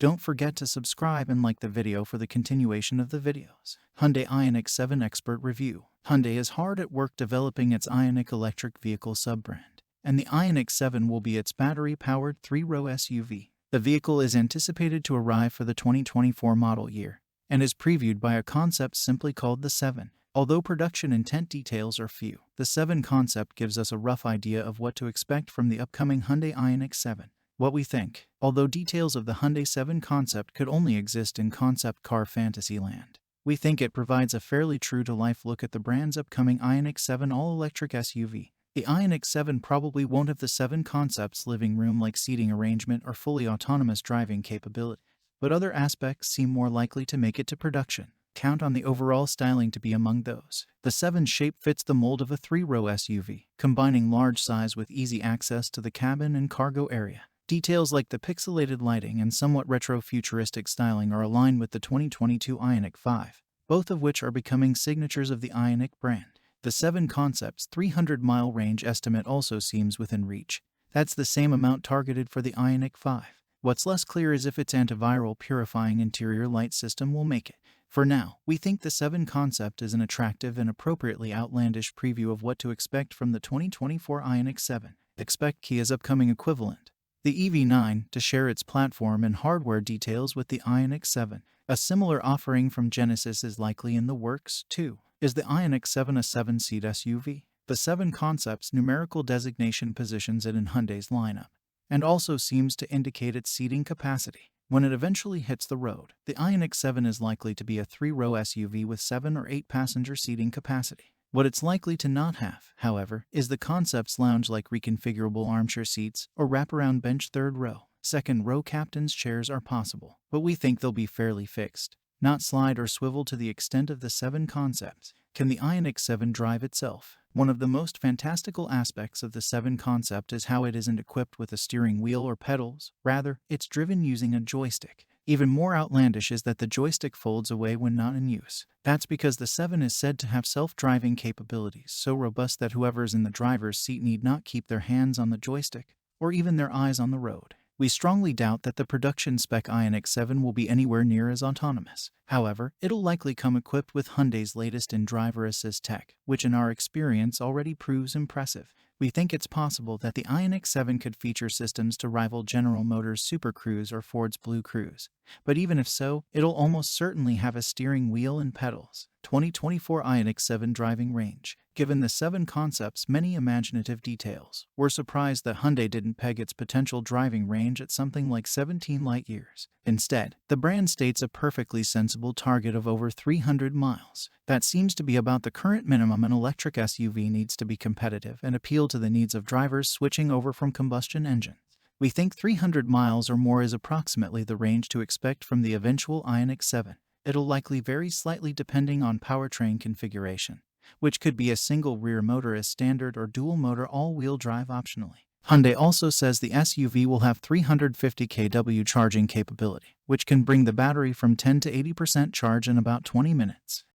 Don't forget to subscribe and like the video for the continuation of the videos. Hyundai Ioniq 7 Expert Review. Hyundai is hard at work developing its Ioniq electric vehicle sub-brand, and the Ioniq 7 will be its battery-powered 3-row SUV. The vehicle is anticipated to arrive for the 2024 model year, and is previewed by a concept simply called the 7. Although production intent details are few, the 7 concept gives us a rough idea of what to expect from the upcoming Hyundai Ioniq 7. What we think. Although details of the Hyundai 7 concept could only exist in concept car fantasy land, we think it provides a fairly true-to-life look at the brand's upcoming Ioniq 7 all-electric SUV. The Ioniq 7 probably won't have the 7 concept's living room-like seating arrangement or fully autonomous driving capability, but other aspects seem more likely to make it to production. Count on the overall styling to be among those. The 7's shape fits the mold of a 3-row SUV, combining large size with easy access to the cabin and cargo area. Details like the pixelated lighting and somewhat retro-futuristic styling are aligned with the 2022 Ioniq 5, both of which are becoming signatures of the Ioniq brand. The 7 concept's 300-mile range estimate also seems within reach. That's the same amount targeted for the Ioniq 5. What's less clear is if its antiviral purifying interior light system will make it. For now, we think the 7 concept is an attractive and appropriately outlandish preview of what to expect from the 2024 Ioniq 7. Expect Kia's upcoming equivalent, the EV9, to share its platform and hardware details with the Ioniq 7. A similar offering from Genesis is likely in the works, too. Is the Ioniq 7 a 7-seat SUV? The 7 concept's numerical designation positions it in Hyundai's lineup, and also seems to indicate its seating capacity. When it eventually hits the road, the Ioniq 7 is likely to be a 3-row SUV with 7 or 8 passenger seating capacity. What it's likely to not have, however, is the concept's lounge-like reconfigurable armchair seats or wraparound bench 3rd row. 2nd row captain's chairs are possible, but we think they'll be fairly fixed, not slide or swivel to the extent of the 7 concepts. Can the Ioniq 7 drive itself? One of the most fantastical aspects of the 7 concept is how it isn't equipped with a steering wheel or pedals. Rather, it's driven using a joystick. Even more outlandish is that the joystick folds away when not in use. That's because the 7 is said to have self-driving capabilities so robust that whoever's in the driver's seat need not keep their hands on the joystick, or even their eyes on the road. We strongly doubt that the production spec Ioniq 7 will be anywhere near as autonomous. However, it'll likely come equipped with Hyundai's latest in driver assist tech, which in our experience already proves impressive. We think it's possible that the Ioniq 7 could feature systems to rival General Motors' Super Cruise or Ford's Blue Cruise. But even if so, it'll almost certainly have a steering wheel and pedals. 2024 Ioniq 7 driving range. Given the 7 concept's many imaginative details, we're surprised that Hyundai didn't peg its potential driving range at something like 17 light-years. Instead, the brand states a perfectly sensible target of over 300 miles. That seems to be about the current minimum an electric SUV needs to be competitive and appeal to the needs of drivers switching over from combustion engines. We think 300 miles or more is approximately the range to expect from the eventual Ioniq 7. It'll likely vary slightly depending on powertrain configuration, which could be a single rear motor as standard or dual motor all-wheel drive optionally. Hyundai also says the SUV will have 350 kW charging capability, which can bring the battery from 10 to 80% charge in about 20 minutes.